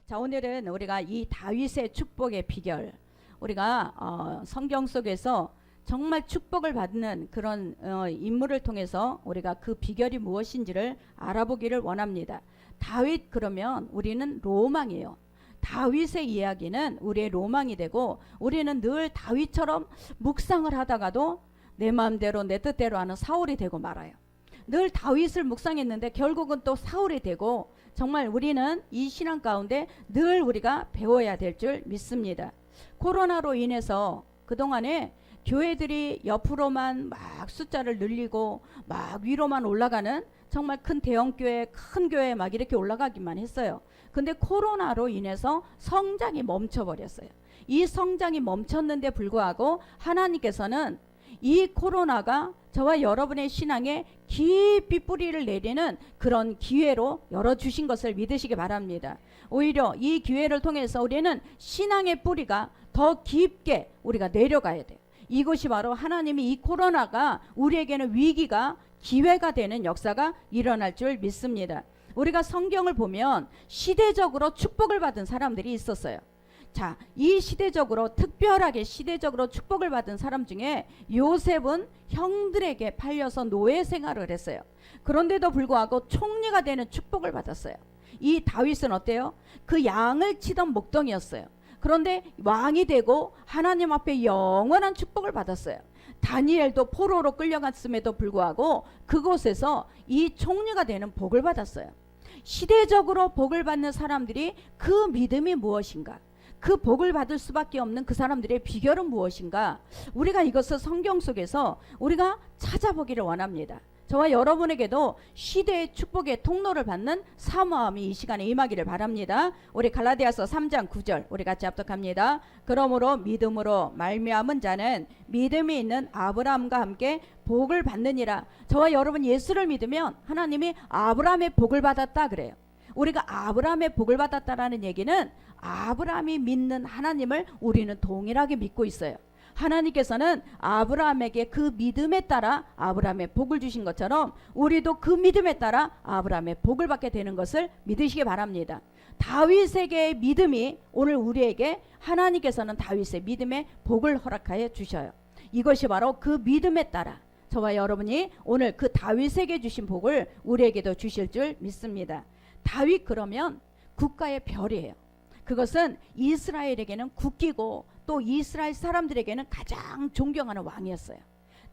자, 오늘은 우리가 이 다윗의 축복의 비결, 우리가 성경 속에서 정말 축복을 받는 그런 인물을 통해서 우리가 그 비결이 무엇인지를 알아보기를 원합니다. 다윗 그러면 우리는 로망이에요. 다윗의 이야기는 우리의 로망이 되고, 우리는 늘 다윗처럼 묵상을 하다가도 내 마음대로 내 뜻대로 하는 사울이 되고 말아요. 늘 다윗을 묵상했는데 결국은 또 사울이 되고, 정말 우리는 이 신앙 가운데 늘 우리가 배워야 될 줄 믿습니다. 코로나로 인해서 그동안에 교회들이 옆으로만 막 숫자를 늘리고 막 위로만 올라가는 정말 큰 대형교회, 큰 교회 막 이렇게 올라가기만 했어요. 근데 코로나로 인해서 성장이 멈춰버렸어요. 이 성장이 멈췄는데 불구하고 하나님께서는 이 코로나가 저와 여러분의 신앙에 깊이 뿌리를 내리는 그런 기회로 열어주신 것을 믿으시기 바랍니다. 오히려 이 기회를 통해서 우리는 신앙의 뿌리가 더 깊게 우리가 내려가야 돼요. 이것이 바로 하나님이 이 코로나가 우리에게는 위기가 기회가 되는 역사가 일어날 줄 믿습니다. 우리가 성경을 보면 시대적으로 축복을 받은 사람들이 있었어요. 자, 이 특별하게 시대적으로 축복을 받은 사람 중에 요셉은 형들에게 팔려서 노예 생활을 했어요. 그런데도 불구하고 총리가 되는 축복을 받았어요. 이 다윗은 어때요? 그 양을 치던 목동이었어요. 그런데 왕이 되고 하나님 앞에 영원한 축복을 받았어요. 다니엘도 포로로 끌려갔음에도 불구하고 그곳에서 이 총리가 되는 복을 받았어요. 시대적으로 복을 받는 사람들이 그 믿음이 무엇인가? 그 복을 받을 수밖에 없는 그 사람들의 비결은 무엇인가? 우리가 이것을 성경 속에서 우리가 찾아보기를 원합니다. 저와 여러분에게도 시대의 축복의 통로를 받는 사모함이 이 시간에 임하기를 바랍니다. 우리 갈라디아서 3장 9절 우리 같이 합독합니다. 그러므로 믿음으로 말미암은 자는 믿음이 있는 아브라함과 함께 복을 받느니라. 저와 여러분 예수를 믿으면 하나님이 아브라함의 복을 받았다 그래요. 우리가 아브라함의 복을 받았다라는 얘기는 아브라함이 믿는 하나님을 우리는 동일하게 믿고 있어요. 하나님께서는 아브라함에게 그 믿음에 따라 아브라함의 복을 주신 것처럼 우리도 그 믿음에 따라 아브라함의 복을 받게 되는 것을 믿으시기 바랍니다. 다윗에게의 믿음이 오늘 우리에게 하나님께서는 다윗의 믿음에 복을 허락하여 주셔요. 이것이 바로 그 믿음에 따라 저와 여러분이 오늘 그 다윗에게 주신 복을 우리에게도 주실 줄 믿습니다. 다윗 그러면 국가의 별이에요. 그것은 이스라엘에게는 국기고 또 이스라엘 사람들에게는 가장 존경하는 왕이었어요.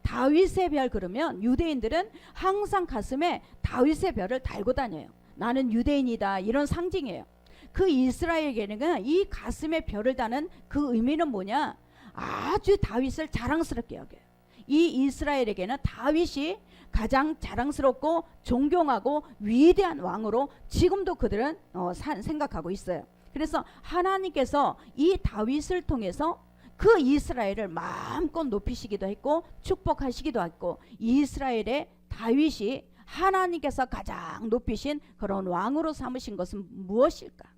다윗의 별 그러면 유대인들은 항상 가슴에 다윗의 별을 달고 다녀요. 나는 유대인이다, 이런 상징이에요. 그 이스라엘에게는 이 가슴에 별을 다는 그 의미는 뭐냐? 아주 다윗을 자랑스럽게 여겨요. 이 이스라엘에게는 다윗이 가장 자랑스럽고 존경하고 위대한 왕으로 지금도 그들은 생각하고 있어요. 그래서 하나님께서 이 다윗을 통해서 그 이스라엘을 마음껏 높이시기도 했고 축복하시기도 했고, 이스라엘의 다윗이 하나님께서 가장 높이신 그런 왕으로 삼으신 것은 무엇일까?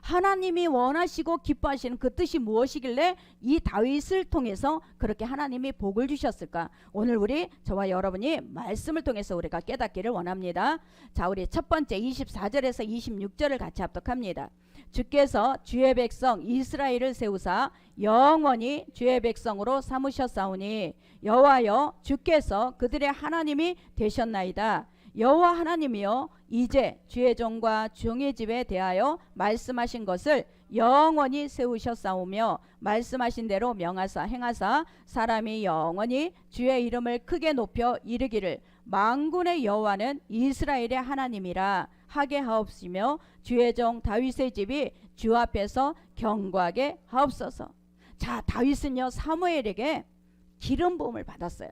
하나님이 원하시고 기뻐하시는 그 뜻이 무엇이길래 이 다윗을 통해서 그렇게 하나님이 복을 주셨을까? 오늘 저와 여러분이 말씀을 통해서 우리가 깨닫기를 원합니다. 자, 우리 첫 번째 24절에서 26절을 같이 합독합니다. 주께서 주의 백성 이스라엘을 세우사 영원히 주의 백성으로 삼으셨사오니 여호와여 주께서 그들의 하나님이 되셨나이다. 여호와 하나님이여 이제 주의 종과 종의 집에 대하여 말씀하신 것을 영원히 세우셨사오며 말씀하신 대로 명하사 행하사 사람이 영원히 주의 이름을 크게 높여 이르기를 만군의 여호와는 이스라엘의 하나님이라 하게 하옵시며 주의 종 다윗의 집이 주 앞에서 경고하게 하옵소서. 자, 다윗은요 사무엘에게 기름 부음을 받았어요.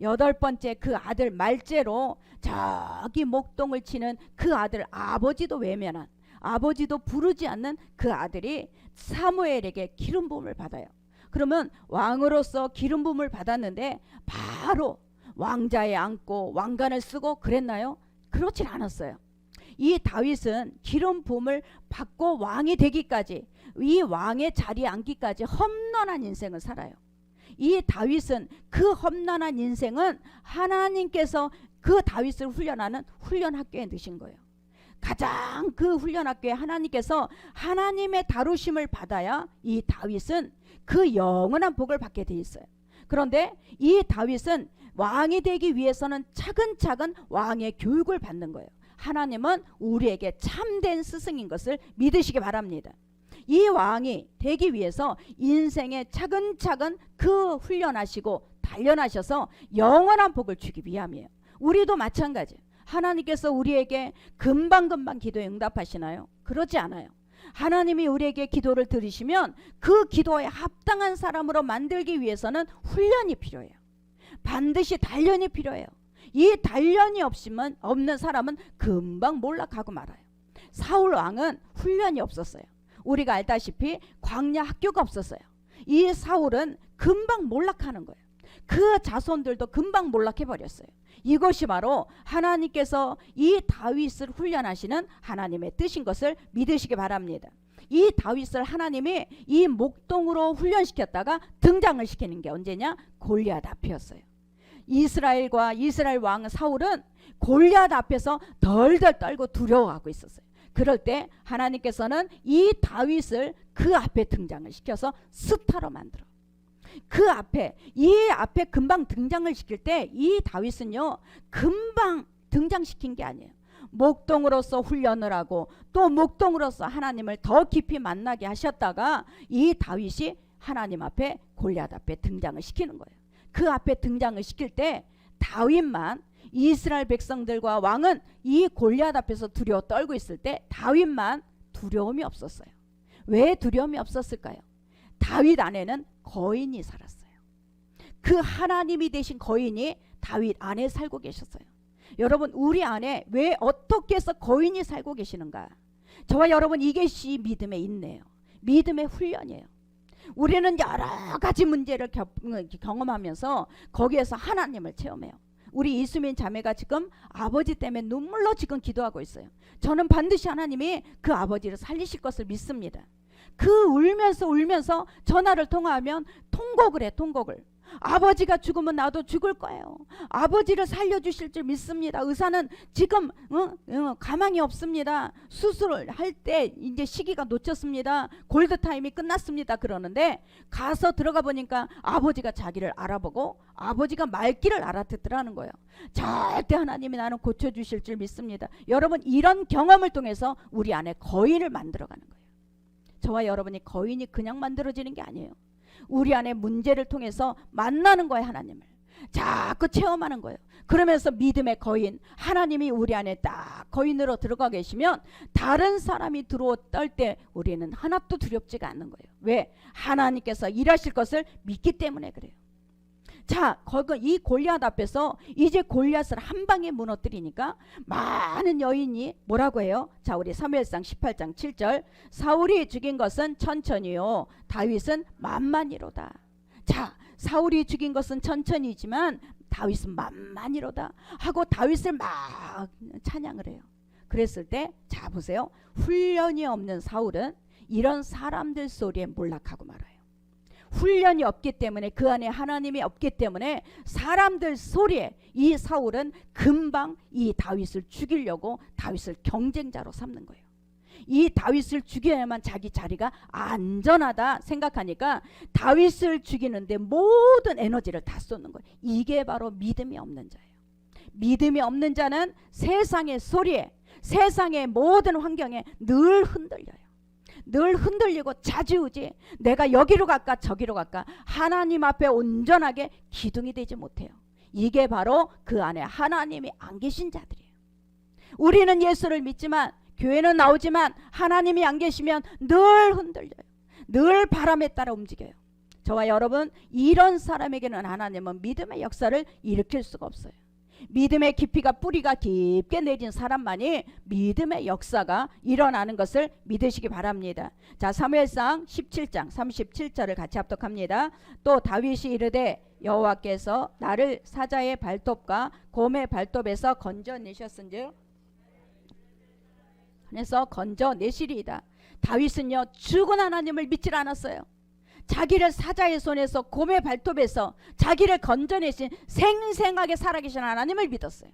8번째 그 아들 말제로 저기 목동을 치는 그 아들, 아버지도 외면한, 아버지도 부르지 않는 그 아들이 사무엘에게 기름 부음을 받아요. 그러면 왕으로서 기름 부음을 받았는데 바로 왕자에 앉고 왕관을 쓰고 그랬나요? 그렇진 않았어요. 이 다윗은 기름 부음을 받고 왕이 되기까지, 이 왕의 자리에 앉기까지 험난한 인생을 살아요. 이 다윗은 그 험난한 인생은 하나님께서 그 다윗을 훈련하는 훈련 학교에 넣으신 거예요. 가장 그 훈련학교에 하나님께서 하나님의 다루심을 받아야 이 다윗은 그 영원한 복을 받게 돼 있어요. 그런데 이 다윗은 왕이 되기 위해서는 차근차근 왕의 교육을 받는 거예요. 하나님은 우리에게 참된 스승인 것을 믿으시기 바랍니다. 이 왕이 되기 위해서 인생에 차근차근 그 훈련하시고 단련하셔서 영원한 복을 주기 위함이에요. 우리도 마찬가지. 하나님께서 우리에게 금방금방 기도에 응답하시나요? 그렇지 않아요. 하나님이 우리에게 기도를 들으시면 그 기도에 합당한 사람으로 만들기 위해서는 훈련이 필요해요. 반드시 단련이 필요해요. 이 단련이 없는 사람은 금방 몰락하고 말아요. 사울 왕은 훈련이 없었어요. 우리가 알다시피 광야 학교가 없었어요. 이 사울은 금방 몰락하는 거예요. 그 자손들도 금방 몰락해버렸어요. 이것이 바로 하나님께서 이 다윗을 훈련하시는 하나님의 뜻인 것을 믿으시기 바랍니다. 이 다윗을 하나님이 이 목동으로 훈련시켰다가 등장을 시키는 게 언제냐? 골리앗 앞이었어요. 이스라엘과 이스라엘 왕 사울은 골리앗 앞에서 덜덜 떨고 두려워하고 있었어요. 그럴 때 하나님께서는 이 다윗을 그 앞에 등장을 시켜서 스타로 만들어. 그 앞에 이 앞에 금방 등장을 시킬 때 이 다윗은요 금방 등장시킨 게 아니에요. 목동으로서 훈련을 하고 또 목동으로서 하나님을 더 깊이 만나게 하셨다가 이 다윗이 하나님 앞에 골리앗 앞에 등장을 시키는 거예요. 그 앞에 등장을 시킬 때 다윗만, 이스라엘 백성들과 왕은 이 골리앗 앞에서 두려워 떨고 있을 때 다윗만 두려움이 없었어요. 왜 두려움이 없었을까요? 다윗 안에는 거인이 살았어요. 그 하나님이 되신 거인이 다윗 안에 살고 계셨어요. 여러분, 우리 안에 왜 어떻게 해서 거인이 살고 계시는가? 저와 여러분, 이것이 믿음의 인내예요. 믿음의 훈련이에요. 우리는 여러 가지 문제를 경험하면서 거기에서 하나님을 체험해요. 우리 이수민 자매가 지금 아버지 때문에 눈물로 지금 기도하고 있어요. 저는 반드시 하나님이 그 아버지를 살리실 것을 믿습니다. 그 울면서 전화를 통화하면 통곡을 해. 통곡을. 아버지가 죽으면 나도 죽을 거예요. 아버지를 살려주실 줄 믿습니다. 의사는 지금 가망이 없습니다. 수술을 할 때 이제 시기가 놓쳤습니다. 골드타임이 끝났습니다. 그러는데 가서 들어가 보니까 아버지가 자기를 알아보고 아버지가 말귀를 알아듣더라는 거예요. 절대 하나님이 나는 고쳐주실 줄 믿습니다. 여러분, 이런 경험을 통해서 우리 안에 거인을 만들어가는 거예요. 저와 여러분이 거인이 그냥 만들어지는 게 아니에요. 우리 안에 문제를 통해서 만나는 거예요. 하나님을 자꾸 체험하는 거예요. 그러면서 믿음의 거인, 하나님이 우리 안에 딱 거인으로 들어가 계시면 다른 사람이 들어올 때 우리는 하나도 두렵지가 않는 거예요. 왜? 하나님께서 일하실 것을 믿기 때문에 그래요. 자, 이 골리앗 앞에서 이제 골리앗을 한 방에 무너뜨리니까 많은 여인이 뭐라고 해요? 자, 우리 사무엘상 18장 7절. 사울이 죽인 것은 천천히요, 다윗은 만만이로다. 자, 사울이 죽인 것은 천천히지만 다윗은 만만이로다 하고 다윗을 막 찬양을 해요. 그랬을 때, 자 보세요. 훈련이 없는 사울은 이런 사람들 소리에 몰락하고 말아요. 훈련이 없기 때문에, 그 안에 하나님이 없기 때문에 사람들 소리에 이 사울은 금방 이 다윗을 죽이려고 다윗을 경쟁자로 삼는 거예요. 이 다윗을 죽여야만 자기 자리가 안전하다 생각하니까 다윗을 죽이는데 모든 에너지를 다 쏟는 거예요. 이게 바로 믿음이 없는 자예요. 믿음이 없는 자는 세상의 소리에, 세상의 모든 환경에 늘 흔들려요. 늘 흔들리고 좌지우지, 내가 여기로 갈까 저기로 갈까, 하나님 앞에 온전하게 기둥이 되지 못해요. 이게 바로 그 안에 하나님이 안 계신 자들이에요. 우리는 예수를 믿지만, 교회는 나오지만 하나님이 안 계시면 늘 흔들려요. 늘 바람에 따라 움직여요. 저와 여러분, 이런 사람에게는 하나님은 믿음의 역사를 일으킬 수가 없어요. 믿음의 깊이가, 뿌리가 깊게 내린 사람만이 믿음의 역사가 일어나는 것을 믿으시기 바랍니다. 자, 사무엘상 17장 37절을 같이 합독합니다. 또 다윗이 이르되 여호와께서 나를 사자의 발톱과 곰의 발톱에서 건져내셨은즉, 그래서 건져내시리이다. 다윗은요, 죽은 하나님을 믿질 않았어요. 자기를 사자의 손에서, 곰의 발톱에서 자기를 건져내신 생생하게 살아계신 하나님을 믿었어요.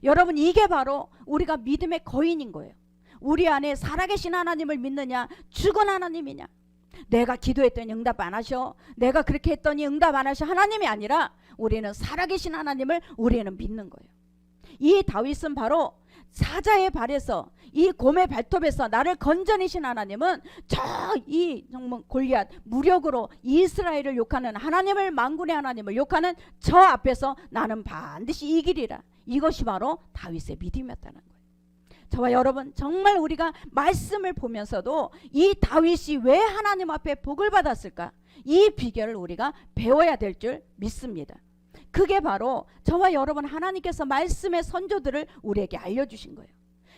여러분, 이게 바로 우리가 믿음의 거인인 거예요. 우리 안에 살아계신 하나님을 믿느냐, 죽은 하나님이냐. 내가 기도했더니 응답 안 하셔, 내가 그렇게 했더니 응답 안 하셔, 하나님이 아니라 우리는 살아계신 하나님을 우리는 믿는 거예요. 이 다윗은 바로 사자의 발에서, 이 곰의 발톱에서 나를 건져내신 하나님은 이 정말 골리앗, 무력으로 이스라엘을 욕하는 하나님을, 만군의 하나님을 욕하는 저 앞에서 나는 반드시 이기리라. 이것이 바로 다윗의 믿음이었다는 거예요. 저와 여러분, 정말 우리가 말씀을 보면서도 이 다윗이 왜 하나님 앞에 복을 받았을까, 이 비결을 우리가 배워야 될 줄 믿습니다. 그게 바로 저와 여러분, 하나님께서 말씀의 선조들을 우리에게 알려주신 거예요.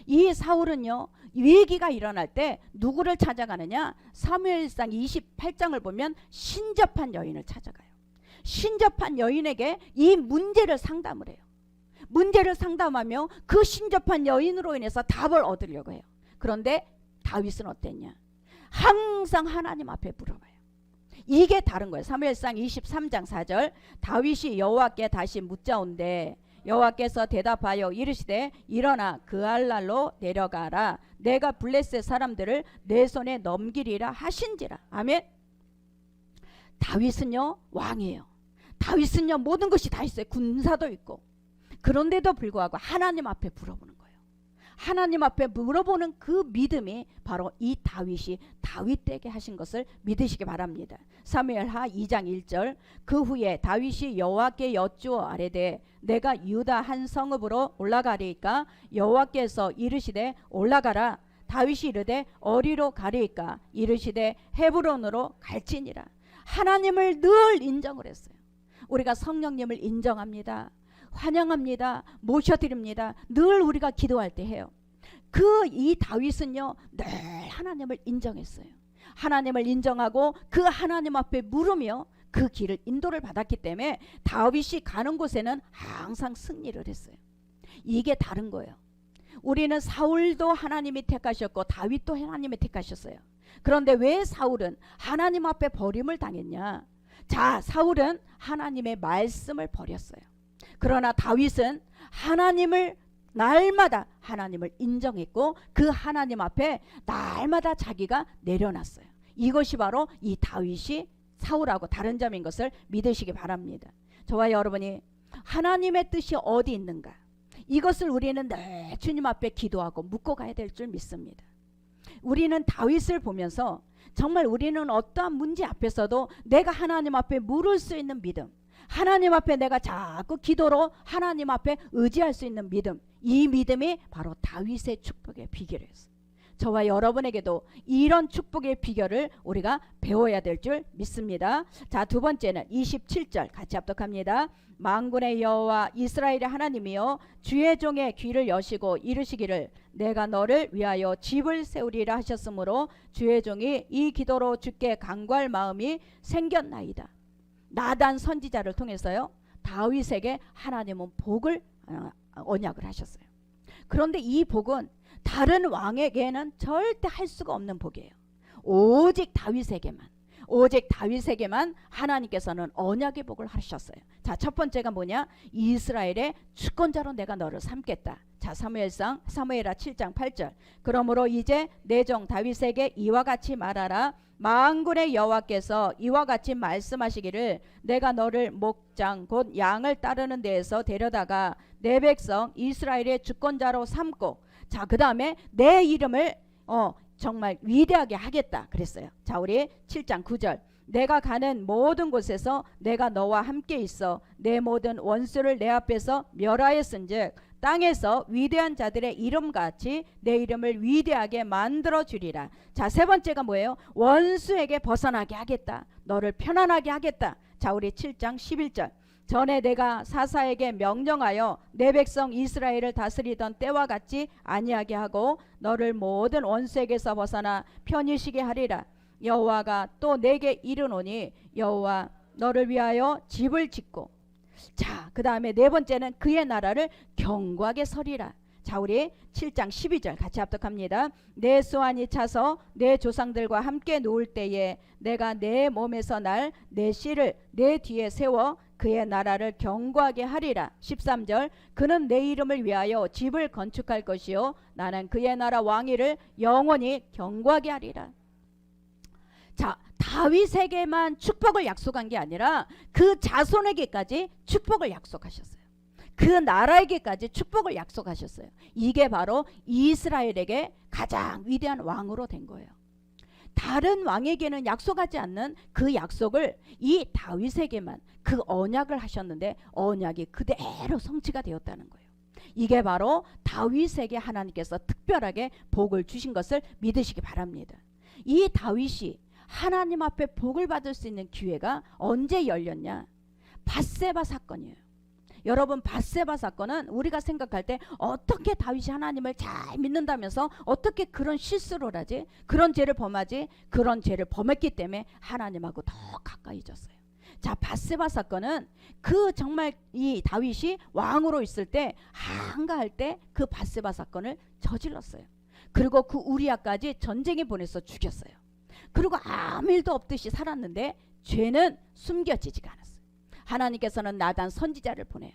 이 사울은요, 위기가 일어날 때 누구를 찾아가느냐, 사무엘상 28장을 보면 신접한 여인을 찾아가요. 신접한 여인에게 이 문제를 상담을 해요. 문제를 상담하며 그 신접한 여인으로 인해서 답을 얻으려고 해요. 그런데 다윗은 어땠냐, 항상 하나님 앞에 물어봐요. 이게 다른 거예요. 사무엘상 23장 4절, 다윗이 여호와께 다시 묻자온대 여호와께서 대답하여 이르시되 일어나 그알랄로 내려가라, 내가 블레셋 사람들을 내 손에 넘기리라 하신지라. 아멘. 다윗은요 왕이에요. 다윗은요 모든 것이 다 있어요. 군사도 있고. 그런데도 불구하고 하나님 앞에 물어보는 거예요. 하나님 앞에 물어보는 그 믿음이 바로 이 다윗이 다윗에게 하신 것을 믿으시기 바랍니다. 사무엘하 2장 1절, 그 후에 다윗이 여호와께 여쭈어 아뢰되 내가 유다 한 성읍으로 올라가리이까, 여호와께서 이르시되 올라가라. 다윗이 이르되 어디로 가리이까, 이르시되 헤브론으로 갈지니라. 하나님을 늘 인정을 했어요. 우리가 성령님을 인정합니다, 환영합니다, 모셔드립니다. 늘 우리가 기도할 때 해요. 이 다윗은요 늘 하나님을 인정했어요. 하나님을 인정하고 그 하나님 앞에 물으며 그 길을 인도를 받았기 때문에 다윗이 가는 곳에는 항상 승리를 했어요. 이게 다른 거예요. 우리는 사울도 하나님이 택하셨고 다윗도 하나님이 택하셨어요. 그런데 왜 사울은 하나님 앞에 버림을 당했냐. 자, 사울은 하나님의 말씀을 버렸어요. 그러나 다윗은 하나님을 날마다 하나님을 인정했고 그 하나님 앞에 날마다 자기가 내려놨어요. 이것이 바로 이 다윗이 사울하고 다른 점인 것을 믿으시기 바랍니다. 저와 여러분이 하나님의 뜻이 어디 있는가, 이것을 우리는 늘 주님 앞에 기도하고 묻고 가야 될 줄 믿습니다. 우리는 다윗을 보면서 정말 우리는 어떠한 문제 앞에서도 내가 하나님 앞에 물을 수 있는 믿음, 하나님 앞에 내가 자꾸 기도로 하나님 앞에 의지할 수 있는 믿음, 이 믿음이 바로 다윗의 축복의 비결이었어요. 저와 여러분에게도 이런 축복의 비결을 우리가 배워야 될 줄 믿습니다. 자, 두 번째는 27절 같이 합독합니다. 만군의 여호와 이스라엘의 하나님이여 주의 종의 귀를 여시고 이르시기를 내가 너를 위하여 집을 세우리라 하셨으므로 주의 종이 이 기도로 주께 간구할 마음이 생겼나이다. 나단 선지자를 통해서요 다윗에게 하나님은 복을 언약을 하셨어요. 그런데 이 복은 다른 왕에게는 절대 할 수가 없는 복이에요. 오직 다윗에게만 하나님께서는 언약의 복을 하셨어요. 자, 첫 번째가 뭐냐, 이스라엘의 주권자로 내가 너를 삼겠다. 자, 사무엘하 7장 8절, 그러므로 이제 내 종 다윗에게 이와 같이 말하라. 만군의 여호와께서 이와 같이 말씀하시기를 내가 너를 목장 곧 양을 따르는 데에서 데려다가 내 백성 이스라엘의 주권자로 삼고, 자, 그 다음에 내 이름을 정말 위대하게 하겠다 그랬어요. 자, 우리 7장 9절, 내가 가는 모든 곳에서 내가 너와 함께 있어 내 모든 원수를 내 앞에서 멸하였은즉 땅에서 위대한 자들의 이름같이 내 이름을 위대하게 만들어 주리라. 자, 세 번째가 뭐예요? 원수에게 벗어나게 하겠다, 너를 편안하게 하겠다. 자, 우리 7장 11절, 전에 내가 사사에게 명령하여 내 백성 이스라엘을 다스리던 때와 같이 아니하게 하고 너를 모든 원수에게서 벗어나 편히 쉬게 하리라. 여호와가 또 내게 이르노니 여호와 너를 위하여 집을 짓고, 자, 그 다음에 네 번째는 그의 나라를 견고하게 서리라. 자, 우리 7장 12절 같이 합독합니다. 내 수완이 차서 내 조상들과 함께 누울 때에 내가 내 몸에서 날 내 씨를 내 뒤에 세워 그의 나라를 견고하게 하리라. 13절 그는 내 이름을 위하여 집을 건축할 것이요 나는 그의 나라 왕위를 영원히 견고하게 하리라. 자, 다윗에게만 축복을 약속한 게 아니라 그 자손에게까지 축복을 약속하셨어요. 그 나라에게까지 축복을 약속하셨어요. 이게 바로 이스라엘에게 가장 위대한 왕으로 된 거예요. 다른 왕에게는 약속하지 않는 그 약속을 이 다윗에게만 그 언약을 하셨는데 언약이 그대로 성취가 되었다는 거예요. 이게 바로 다윗에게 하나님께서 특별하게 복을 주신 것을 믿으시기 바랍니다. 이 다윗이 하나님 앞에 복을 받을 수 있는 기회가 언제 열렸냐? 밧세바 사건이에요. 여러분, 밧세바 사건은 우리가 생각할 때 어떻게 다윗이 하나님을 잘 믿는다면서 어떻게 그런 실수를 하지? 그런 죄를 범하지? 그런 죄를 범했기 때문에 하나님하고 더 가까이졌어요. 자, 밧세바 사건은 그 정말 이 다윗이 왕으로 있을 때 한가할 때 그 밧세바 사건을 저질렀어요. 그리고 그 우리아까지 전쟁에 보내서 죽였어요. 그리고 아무 일도 없듯이 살았는데 죄는 숨겨지지가 않았어요. 하나님께서는 나단 선지자를 보내요.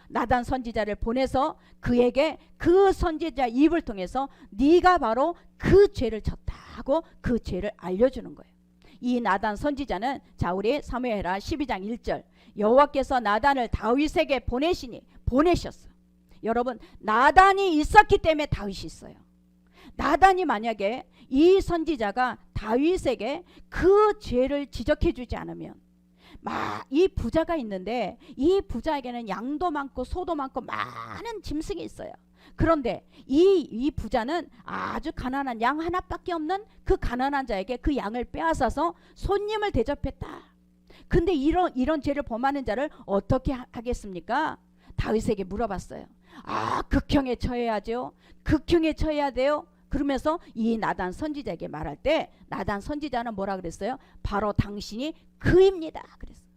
나단 선지자를 보내서 그에게 그 선지자 입을 통해서 네가 바로 그 죄를 졌다고 그 죄를 알려주는 거예요. 이 나단 선지자는 자, 우리 사무엘하 12장 1절 여호와께서 나단을 다윗에게 보내셨어요. 여러분, 나단이 있었기 때문에 다윗이 있어요. 나단이 만약에 이 선지자가 다윗에게 그 죄를 지적해 주지 않으면 이 부자가 있는데 이 부자에게는 양도 많고 소도 많고 많은 짐승이 있어요. 그런데 이 부자는 아주 가난한 양 하나밖에 없는 그 가난한 자에게 그 양을 빼앗아서 손님을 대접했다. 근데 이런 죄를 범하는 자를 어떻게 하겠습니까? 다윗에게 물어봤어요. 극형에 처해야죠. 극형에 처해야 돼요. 그러면서 이 나단 선지자에게 말할 때 나단 선지자는 뭐라 그랬어요? 바로 당신이 그입니다. 그랬어요.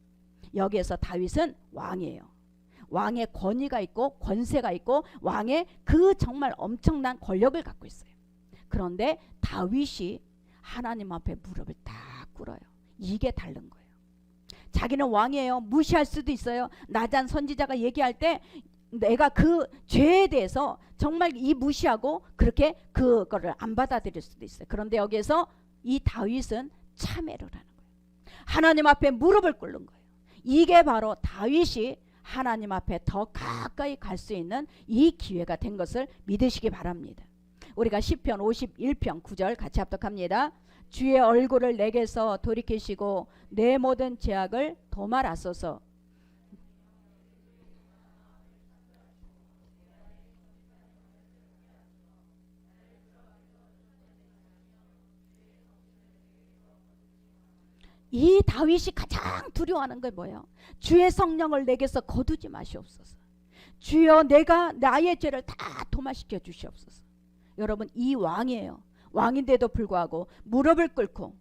여기에서 다윗은 왕이에요. 왕의 권위가 있고 권세가 있고 왕의 그 정말 엄청난 권력을 갖고 있어요. 그런데 다윗이 하나님 앞에 무릎을 딱 꿇어요. 이게 다른 거예요. 자기는 왕이에요. 무시할 수도 있어요. 나단 선지자가 얘기할 때 내가 그 죄에 대해서 정말 이 무시하고 그렇게 그거를 안 받아들일 수도 있어요. 그런데 여기에서 이 다윗은 참회를 하는 거예요. 하나님 앞에 무릎을 꿇는 거예요. 이게 바로 다윗이 하나님 앞에 더 가까이 갈 수 있는 이 기회가 된 것을 믿으시기 바랍니다. 우리가 시편 51편 9절 같이 합독합니다. 주의 얼굴을 내게서 돌이키시고 내 모든 죄악을 도말하소서. 이 다윗이 가장 두려워하는 게 뭐예요? 주의 성령을 내게서 거두지 마시옵소서. 주여, 내가 나의 죄를 다 도말시켜 주시옵소서. 여러분, 이 왕이에요. 왕인데도 불구하고 무릎을 꿇고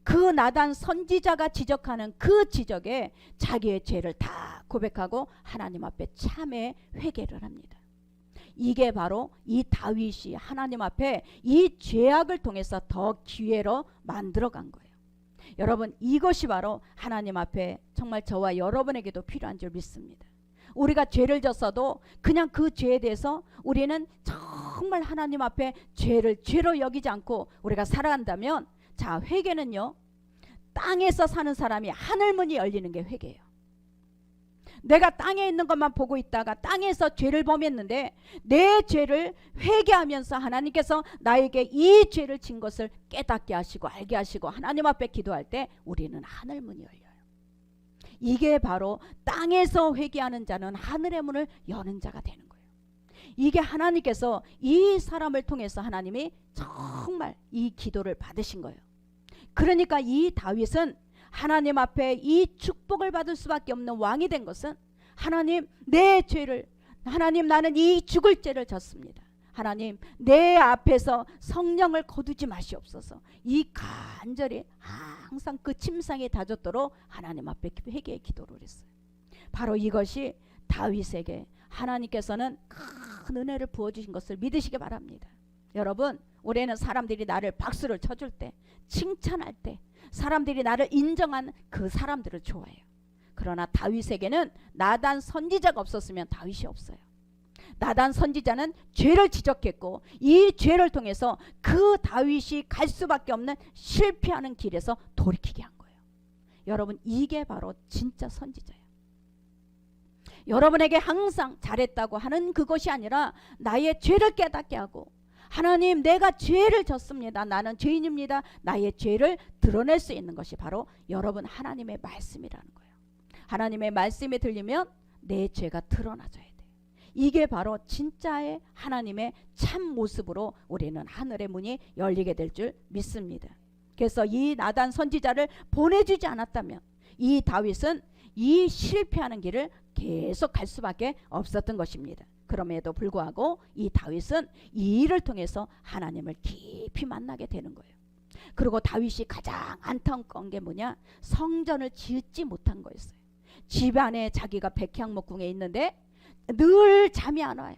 그 나단 선지자가 지적하는 그 지적에 자기의 죄를 다 고백하고 하나님 앞에 참회 회개를 합니다. 이게 바로 이 다윗이 하나님 앞에 이 죄악을 통해서 더 기회로 만들어간 거예요. 여러분, 이것이 바로 하나님 앞에 정말 저와 여러분에게도 필요한 줄 믿습니다. 우리가 죄를 졌어도 그냥 그 죄에 대해서 우리는 정말 하나님 앞에 죄를 죄로 여기지 않고 우리가 살아간다면, 자, 회개는요, 땅에서 사는 사람이 하늘문이 열리는 게 회개예요. 내가 땅에 있는 것만 보고 있다가 땅에서 죄를 범했는데 내 죄를 회개하면서 하나님께서 나에게 이 죄를 진 것을 깨닫게 하시고 알게 하시고 하나님 앞에 기도할 때 우리는 하늘문이 열려요. 이게 바로 땅에서 회개하는 자는 하늘의 문을 여는 자가 되는 거예요. 이게 하나님께서 이 사람을 통해서 하나님이 정말 이 기도를 받으신 거예요. 그러니까 이 다윗은 하나님 앞에 이 축복을 받을 수밖에 없는 왕이 된 것은, 하나님, 내 죄를, 하나님, 나는 이 죽을 죄를 졌습니다. 하나님, 내 앞에서 성령을 거두지 마시옵소서. 이 간절히 항상 그 침상에 다졌도록 하나님 앞에 회개의 기도를 했어요. 바로 이것이 다윗에게 하나님께서는 큰 은혜를 부어주신 것을 믿으시기 바랍니다. 여러분, 올해는 사람들이 나를 박수를 쳐줄 때, 칭찬할 때, 사람들이 나를 인정한 그 사람들을 좋아해요. 그러나 다윗에게는 나단 선지자가 없었으면 다윗이 없어요. 나단 선지자는 죄를 지적했고 이 죄를 통해서 그 다윗이 갈 수밖에 없는 실패하는 길에서 돌이키게 한 거예요. 여러분, 이게 바로 진짜 선지자예요. 여러분에게 항상 잘했다고 하는 그것이 아니라 나의 죄를 깨닫게 하고, 하나님, 내가 죄를 졌습니다. 나는 죄인입니다. 나의 죄를 드러낼 수 있는 것이 바로 여러분 하나님의 말씀이라는 거예요. 하나님의 말씀이 들리면 내 죄가 드러나져야 돼요. 이게 바로 진짜의 하나님의 참 모습으로 우리는 하늘의 문이 열리게 될 줄 믿습니다. 그래서 이 나단 선지자를 보내주지 않았다면 이 다윗은 이 실패하는 길을 계속 갈 수밖에 없었던 것입니다. 그럼에도 불구하고 이 다윗은 이 일을 통해서 하나님을 깊이 만나게 되는 거예요. 그리고 다윗이 가장 안타까운 게 뭐냐? 성전을 짓지 못한 거였어요. 집 안에 자기가 백향목궁에 있는데 늘 잠이 안 와요.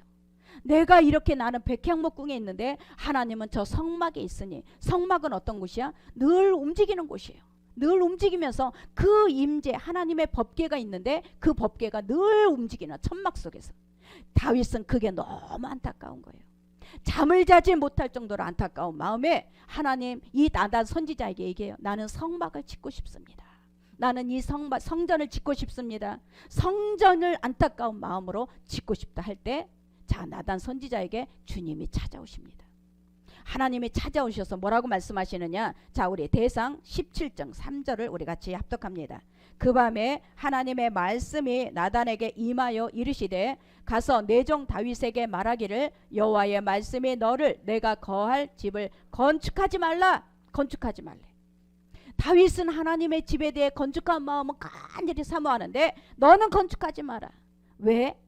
내가 이렇게 나는 백향목궁에 있는데 하나님은 저 성막에 있으니, 성막은 어떤 곳이야? 늘 움직이는 곳이에요. 늘 움직이면서 그 임재, 하나님의 법궤가 있는데 그 법궤가 늘 움직이는 천막 속에서 다윗은 그게 너무 안타까운 거예요. 잠을 자지 못할 정도로 안타까운 마음에 하나님, 이 나단 선지자에게 얘기해요. 나는 성막을 짓고 싶습니다. 나는 이 성전을 짓고 싶습니다. 성전을 안타까운 마음으로 짓고 싶다 할 때, 자, 나단 선지자에게 주님이 찾아오십니다. 하나님이 찾아오셔서 뭐라고 말씀하시느냐? 자, 우리 대상 17장 3절을 우리 같이 합독합니다. 그 밤에 하나님의 말씀이 나단에게 임하여 이르시되, 가서 내 종 다윗에게 말하기를, 여호와의 말씀이 너를 내가 거할 집을 건축하지 말라. 건축하지 말래. 다윗은 하나님의 집에 대해 건축한 마음은 간절히 사모하는데 너는 건축하지 마라. 왜?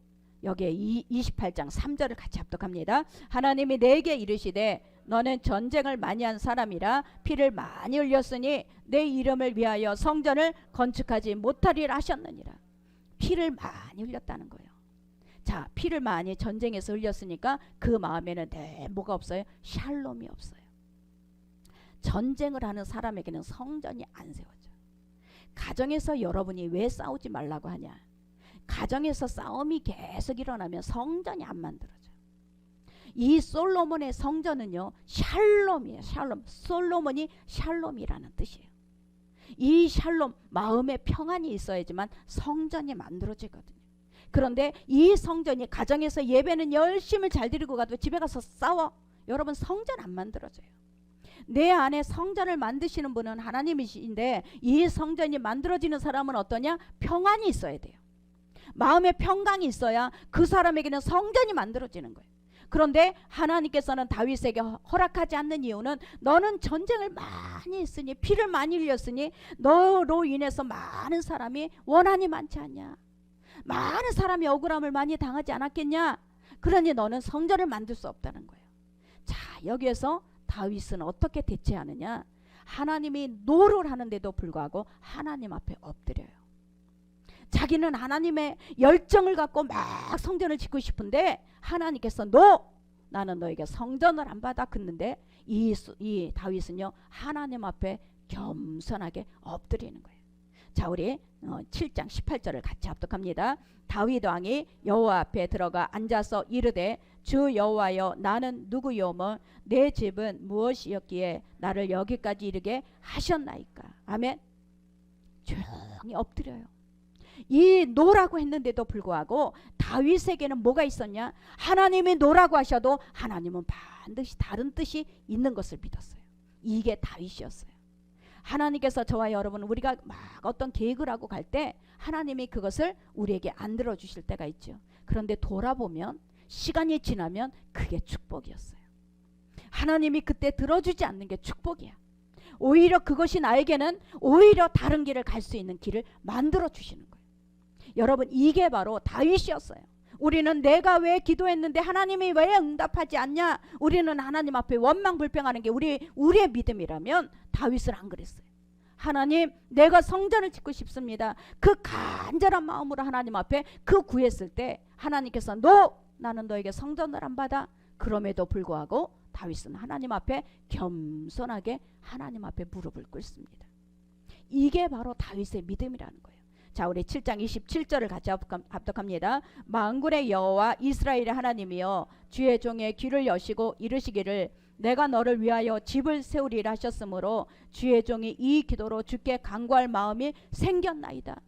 여기에 28장 3절을 같이 합독합니다. 하나님이 내게 이르시되, 너는 전쟁을 많이 한 사람이라 피를 많이 흘렸으니 내 이름을 위하여 성전을 건축하지 못하리라 하셨느니라. 피를 많이 흘렸다는 거예요. 자, 피를 많이 전쟁에서 흘렸으니까 그 마음에는 뭐가 없어요? 샬롬이 없어요. 전쟁을 하는 사람에게는 성전이 안 세워져. 가정에서 여러분이 왜 싸우지 말라고 하냐? 가정에서 싸움이 계속 일어나면 성전이 안 만들어져. 이 솔로몬의 성전은요, 샬롬이에요. 샬롬. 솔로몬이 샬롬이라는 뜻이에요. 이 샬롬, 마음의 평안이 있어야지만 성전이 만들어지거든요. 그런데 이 성전이, 가정에서 예배는 열심히 잘 드리고 가도 집에 가서 싸워. 여러분, 성전 안 만들어져요. 내 안에 성전을 만드시는 분은 하나님이신데 이 성전이 만들어지는 사람은 어떠냐? 평안이 있어야 돼요. 마음의 평강이 있어야 그 사람에게는 성전이 만들어지는 거예요. 그런데 하나님께서는 다윗에게 허락하지 않는 이유는, 너는 전쟁을 많이 했으니, 피를 많이 흘렸으니 너로 인해서 많은 사람이 원한이 많지 않냐? 많은 사람이 억울함을 많이 당하지 않았겠냐? 그러니 너는 성전을 만들 수 없다는 거예요. 자, 여기에서 다윗은 어떻게 대체하느냐? 하나님이 노를 하는데도 불구하고 하나님 앞에 엎드려요. 자기는 하나님의 열정을 갖고 막 성전을 짓고 싶은데 하나님께서 나는 너에게 성전을 안 받아. 그랬는데 이 다윗은요, 하나님 앞에 겸손하게 엎드리는 거예요. 자, 우리 7장 18절을 같이 합독합니다. 다윗 왕이 여호와 앞에 들어가 앉아서 이르되, 주 여호와여, 나는 누구요며 내 집은 무엇이었기에 나를 여기까지 이르게 하셨나이까. 아멘. 조용히 엎드려요. 이 노라고 했는데도 불구하고 다윗에게는 뭐가 있었냐? 하나님이 노라고 하셔도 하나님은 반드시 다른 뜻이 있는 것을 믿었어요. 이게 다윗이었어요. 하나님께서 저와 여러분, 우리가 막 어떤 계획을 하고 갈 때 하나님이 그것을 우리에게 안 들어주실 때가 있죠. 그런데 돌아보면, 시간이 지나면 그게 축복이었어요. 하나님이 그때 들어주지 않는 게 축복이야. 오히려 그것이 나에게는 오히려 다른 길을 갈 수 있는 길을 만들어 주시는 거예요. 여러분, 이게 바로 다윗이었어요. 우리는 내가 왜 기도했는데 하나님이 왜 응답하지 않냐? 우리는 하나님 앞에 원망불평하는 게 우리의 믿음이라면 다윗은 안 그랬어요. 하나님, 내가 성전을 짓고 싶습니다. 그 간절한 마음으로 하나님 앞에 그 구했을 때 하나님께서 나는 너에게 성전을 안 받아. 그럼에도 불구하고 다윗은 하나님 앞에 겸손하게 하나님 앞에 무릎을 꿇습니다. 이게 바로 다윗의 믿음이라는 거예요. 자, 우리 7장 27절을 같이 합독합니다. 만군의 여호와 이스라엘의 하나님이여 주의 종의 귀를 여시고 이르시기를 내가 너를 위하여 집을 세우리라 하셨으므로 주의 종이 이 기도로 주께 간구할 마음이 생겼나이다.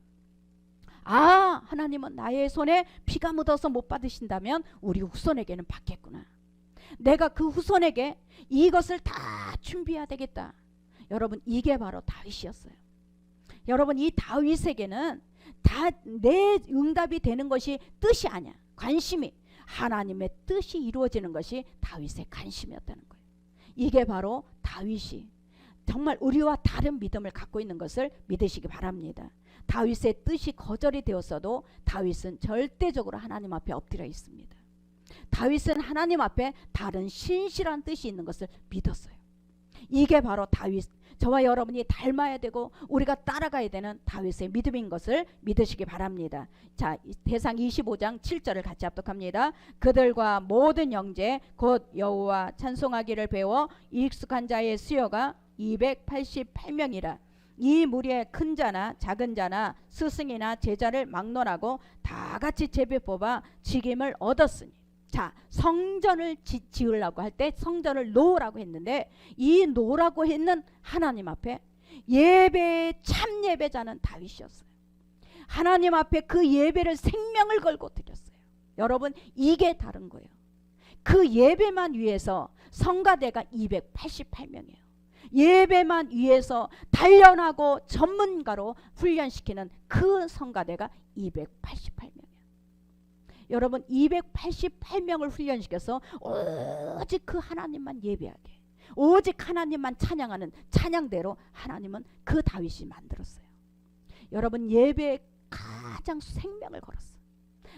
아, 하나님은 나의 손에 피가 묻어서 못 받으신다면 우리 후손에게는 받겠구나. 내가 그 후손에게 이것을 다 준비해야 되겠다. 여러분, 이게 바로 다윗이었어요. 여러분, 이 다윗에게는 다 내 응답이 되는 것이 뜻이 아니야. 관심이 하나님의 뜻이 이루어지는 것이 다윗의 관심이었다는 거예요. 이게 바로 다윗이 정말 우리와 다른 믿음을 갖고 있는 것을 믿으시기 바랍니다. 다윗의 뜻이 거절이 되었어도 다윗은 절대적으로 하나님 앞에 엎드려 있습니다. 다윗은 하나님 앞에 다른 신실한 뜻이 있는 것을 믿었어요. 이게 바로 다윗, 저와 여러분이 닮아야 되고 우리가 따라가야 되는 다윗의 믿음인 것을 믿으시기 바랍니다. 자, 대상 25장 7절을 같이 합독합니다. 그들과 모든 형제 곧 여호와 찬송하기를 배워 익숙한 자의 수요가 288명이라. 이 무리에 큰 자나 작은 자나 스승이나 제자를 막론하고 다 같이 제비 뽑아 직임을 얻었으니. 자, 성전을 지으려고 할 때 성전을 놓으라고 했는데 이 놓으라고 했는 하나님 앞에 예배의 참 예배자는 다윗이었어요. 하나님 앞에 그 예배를 생명을 걸고 드렸어요. 여러분, 이게 다른 거예요. 그 예배만 위해서 성가대가 288명이에요. 예배만 위해서 단련하고 전문가로 훈련시키는 그 성가대가 288명이에요. 여러분, 288명을 훈련시켜서 오직 그 하나님만 예배하게, 오직 하나님만 찬양하는 찬양대로 하나님은 그 다윗이 만들었어요. 여러분, 예배에 가장 생명을 걸었어요.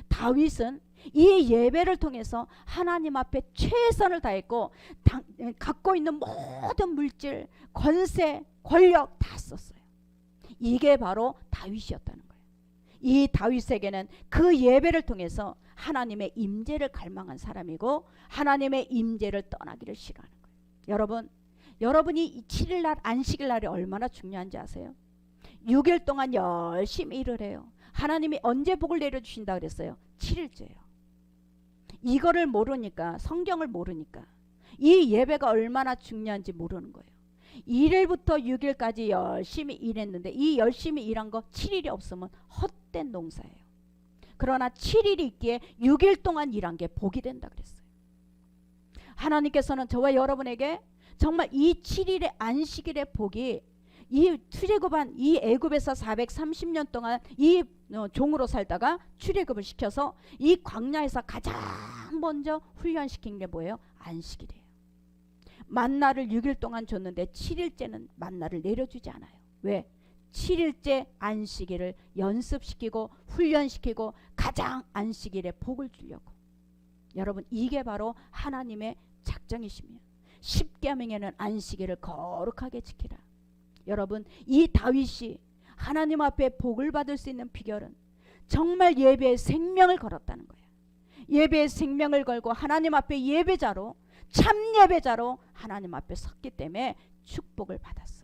다윗은 이 예배를 통해서 하나님 앞에 최선을 다했고 갖고 있는 모든 물질, 권세, 권력 다 썼어요. 이게 바로 다윗이었다는 거예요. 이 다윗에게는 그 예배를 통해서 하나님의 임재를 갈망한 사람이고 하나님의 임재를 떠나기를 싫어하는 거예요. 여러분이 7일날 안식일날이 얼마나 중요한지 아세요? 6일 동안 열심히 일을 해요. 하나님이 언제 복을 내려주신다 그랬어요? 7일째예요. 이거를 모르니까, 성경을 모르니까 이 예배가 얼마나 중요한지 모르는 거예요. 1일부터 6일까지 열심히 일했는데 이 열심히 일한 거 7일이 없으면 헛된 농사예요. 그러나 7일이 있기에 6일 동안 일한 게 복이 된다 그랬어요. 하나님께서는 저와 여러분에게 정말 이 7일의 안식일의 복이, 이 출애굽한 이 애굽에서 430년 동안 이 종으로 살다가 출애굽을 시켜서 이 광야에서 가장 먼저 훈련시킨 게 뭐예요? 안식일이에요. 만나를 6일 동안 줬는데 7일째는 만나를 내려주지 않아요. 왜? 7일째 안식일을 연습시키고 훈련시키고 가장 안식일에 복을 주려고. 여러분, 이게 바로 하나님의 작정이시며 십계명에는 안식일을 거룩하게 지키라. 여러분, 이 다윗이 하나님 앞에 복을 받을 수 있는 비결은 정말 예배에 생명을 걸었다는 거예요. 예배에 생명을 걸고 하나님 앞에 예배자로, 참 예배자로 하나님 앞에 섰기 때문에 축복을 받았어요.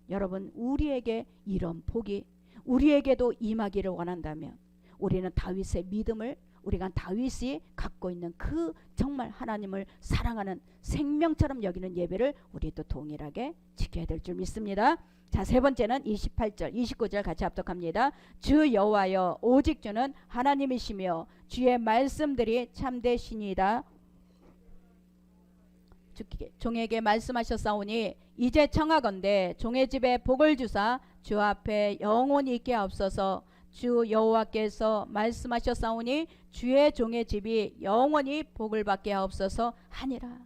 여러분, 우리에게 이런 복이 우리에게도 임하기를 원한다면 우리는 다윗의 믿음을, 우리가 다윗이 갖고 있는 그 정말 하나님을 사랑하는 생명처럼 여기는 예배를 우리도 동일하게 지켜야 될 줄 믿습니다. 자, 세 번째는 28절 29절 같이 합독합니다. 주 여호와여 오직 주는 하나님이시며 주의 말씀들이 참되시니이다. 종에게 말씀하셨사오니 이제 청하건대 종의 집에 복을 주사 주 앞에 영원히 있게 하옵소서. 주 여호와께서 말씀하셨사오니 주의 종의 집이 영원히 복을 받게 하옵소서 하니라.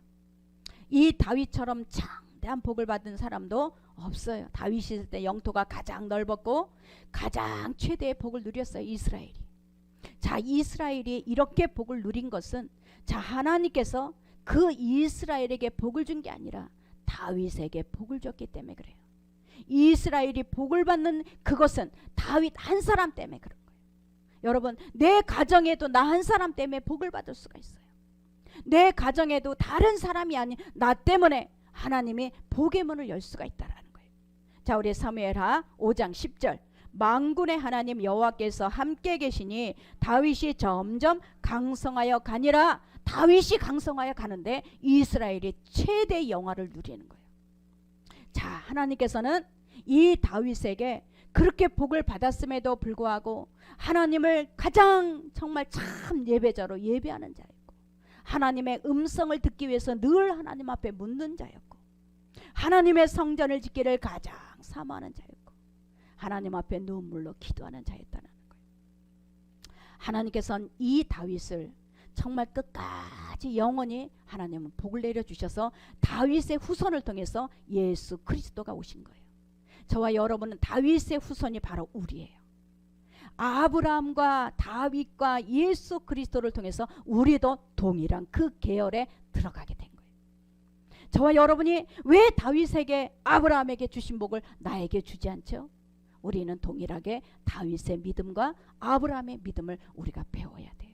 이 다윗처럼 장대한 복을 받은 사람도 없어요. 다윗이 있을 때 영토가 가장 넓었고 가장 최대의 복을 누렸어요, 이스라엘이. 자, 이스라엘이 이렇게 복을 누린 것은, 자, 하나님께서 그 이스라엘에게 복을 준 게 아니라 다윗에게 복을 줬기 때문에 그래요. 이스라엘이 복을 받는 그것은 다윗 한 사람 때문에 그런 거예요. 여러분, 내 가정에도 나 한 사람 때문에 복을 받을 수가 있어요. 내 가정에도 다른 사람이 아닌 나 때문에 하나님이 복의 문을 열 수가 있다라는 거예요. 자, 우리 사무엘하 5장 10절 만군의 하나님 여호와께서 함께 계시니 다윗이 점점 강성하여 가니라. 다윗이 강성하여 가는데 이스라엘이 최대 영화를 누리는 거예요. 자, 하나님께서는 이 다윗에게 그렇게 복을 받았음에도 불구하고 하나님을 가장 정말 참 예배자로 예배하는 자였고, 하나님의 음성을 듣기 위해서 늘 하나님 앞에 묻는 자였고, 하나님의 성전을 짓기를 가장 사모하는 자였고, 하나님 앞에 눈물로 기도하는 자였다는 거예요. 하나님께서는 이 다윗을 정말 끝까지 영원히 하나님은 복을 내려주셔서 다윗의 후손을 통해서 예수 그리스도가 오신 거예요. 저와 여러분은 다윗의 후손이 바로 우리예요. 아브라함과 다윗과 예수 그리스도를 통해서 우리도 동일한 그 계열에 들어가게 된 거예요. 저와 여러분이 왜 다윗에게 아브라함에게 주신 복을 나에게 주지 않죠? 우리는 동일하게 다윗의 믿음과 아브라함의 믿음을 우리가 배워야 돼요.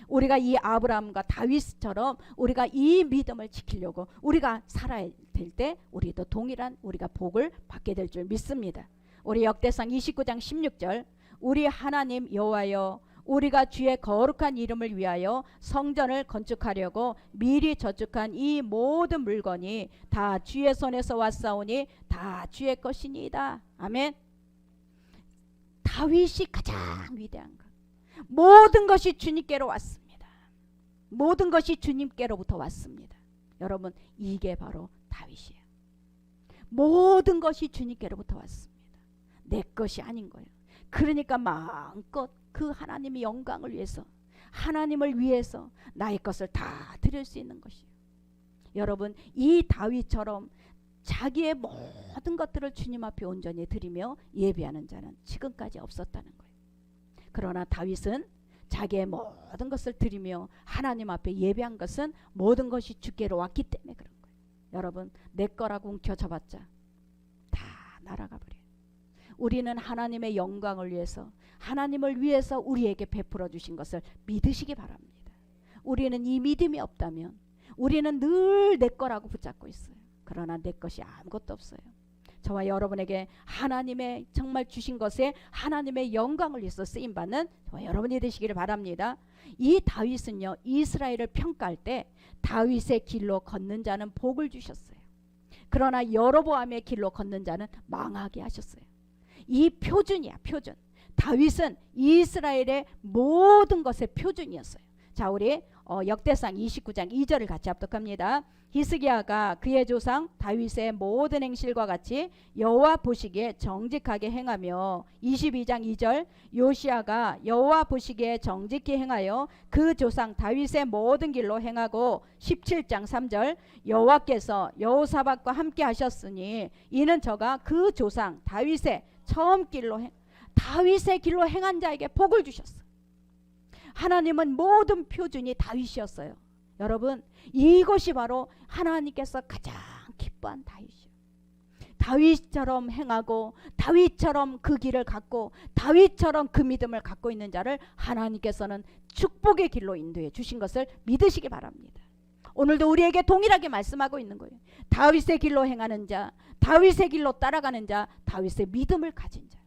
우리가 이 아브라함과 다윗처럼 우리가 이 믿음을 지키려고 우리가 살아야 될 때 우리도 동일한 우리가 복을 받게 될 줄 믿습니다. 우리 역대상 29장 16절, 우리 하나님 여호와여, 우리가 주의 거룩한 이름을 위하여 성전을 건축하려고 미리 저축한 이 모든 물건이 다 주의 손에서 왔사오니 다 주의 것이니이다. 아멘. 다윗이 가장 위대한 것, 모든 것이 주님께로 왔습니다. 모든 것이 주님께로부터 왔습니다. 여러분, 이게 바로 다윗이에요. 모든 것이 주님께로부터 왔습니다. 내 것이 아닌 거예요. 그러니까 마음껏 그 하나님의 영광을 위해서, 하나님을 위해서 나의 것을 다 드릴 수 있는 것이에요. 여러분, 이 다윗처럼 자기의 모든 것들을 주님 앞에 온전히 드리며 예배하는 자는 지금까지 없었다는 거예요. 그러나 다윗은 자기의 모든 것을 드리며 하나님 앞에 예배한 것은 모든 것이 주께로 왔기 때문에 그런 거예요. 여러분, 내 거라고 움켜잡았자 다 날아가 버려요. 우리는 하나님의 영광을 위해서, 하나님을 위해서 우리에게 베풀어 주신 것을 믿으시기 바랍니다. 우리는 이 믿음이 없다면 우리는 늘 내 거라고 붙잡고 있어요. 그러나 내 것이 아무것도 없어요. 저와 여러분에게 하나님의 정말 주신 것에 하나님의 영광을 위해서 쓰임받는 저와 여러분이 되시기를 바랍니다. 이 다윗은요, 이스라엘을 평가할 때 다윗의 길로 걷는 자는 복을 주셨어요. 그러나 여로보암의 길로 걷는 자는 망하게 하셨어요. 이 표준이야, 표준. 다윗은 이스라엘의 모든 것의 표준이었어요. 자, 우리 역대상 29장 2절을 같이 합독합니다. 히스기야가 그의 조상 다윗의 모든 행실과 같이 여호와 보시기에 정직하게 행하며, 22장 2절, 요시야가 여호와 보시기에 정직히 행하여 그 조상 다윗의 모든 길로 행하고, 17장 3절, 여호와께서 여호사밧과 함께 하셨으니 이는 저가 그 조상 다윗의 처음 길로 다윗의 길로 행한 자에게 복을 주셨어요. 하나님은 모든 표준이 다윗이었어요. 여러분, 이것이 바로 하나님께서 가장 기뻐한 다윗이에요. 다윗처럼 행하고 다윗처럼 그 길을 갖고 다윗처럼 그 믿음을 갖고 있는 자를 하나님께서는 축복의 길로 인도해 주신 것을 믿으시기 바랍니다. 오늘도 우리에게 동일하게 말씀하고 있는 거예요. 다윗의 길로 행하는 자, 다윗의 길로 따라가는 자, 다윗의 믿음을 가진 자,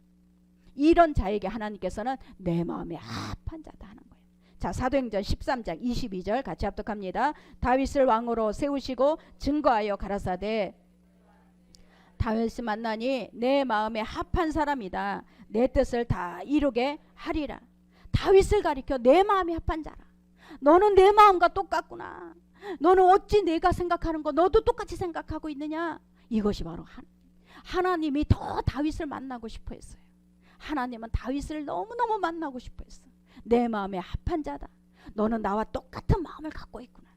이런 자에게 하나님께서는 내 마음에 합한 자다 하는 거예요. 자, 사도행전 13장 22절 같이 합독합니다. 다윗을 왕으로 세우시고 증거하여 가라사대, 다윗을 만나니 내 마음에 합한 사람이다. 내 뜻을 다 이루게 하리라. 다윗을 가리켜 내 마음에 합한 자라. 너는 내 마음과 똑같구나. 너는 어찌 내가 생각하는 거 너도 똑같이 생각하고 있느냐. 이것이 바로 하나님이 더 다윗을 만나고 싶어 했어요. 하나님은 다윗을 너무너무 만나고 싶어 했어. 내 마음에 합한 자다. 너는 나와 똑같은 마음을 갖고 있구나.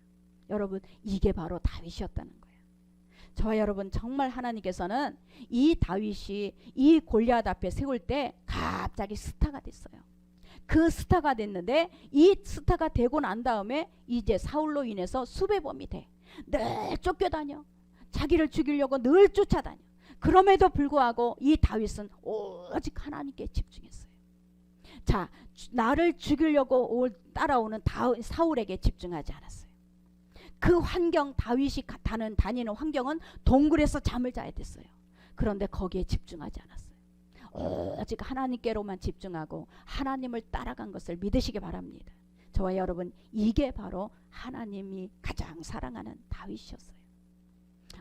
여러분, 이게 바로 다윗이었다는 거예요. 저와 여러분, 정말 하나님께서는 이 다윗이 이 골리앗 앞에 세울 때 갑자기 스타가 됐어요. 그 스타가 됐는데, 이 스타가 되고 난 다음에 이제 사울로 인해서 수배범이 돼. 늘 쫓겨다녀. 자기를 죽이려고 늘 쫓아다녀. 그럼에도 불구하고 이 다윗은 오직 하나님께 집중했어요. 자, 나를 죽이려고 따라오는 사울에게 집중하지 않았어요. 그 환경, 다윗이 다니는 환경은 동굴에서 잠을 자야 됐어요. 그런데 거기에 집중하지 않았어요. 오직 하나님께로만 집중하고 하나님을 따라간 것을 믿으시기 바랍니다. 저와 여러분, 이게 바로 하나님이 가장 사랑하는 다윗이었어요.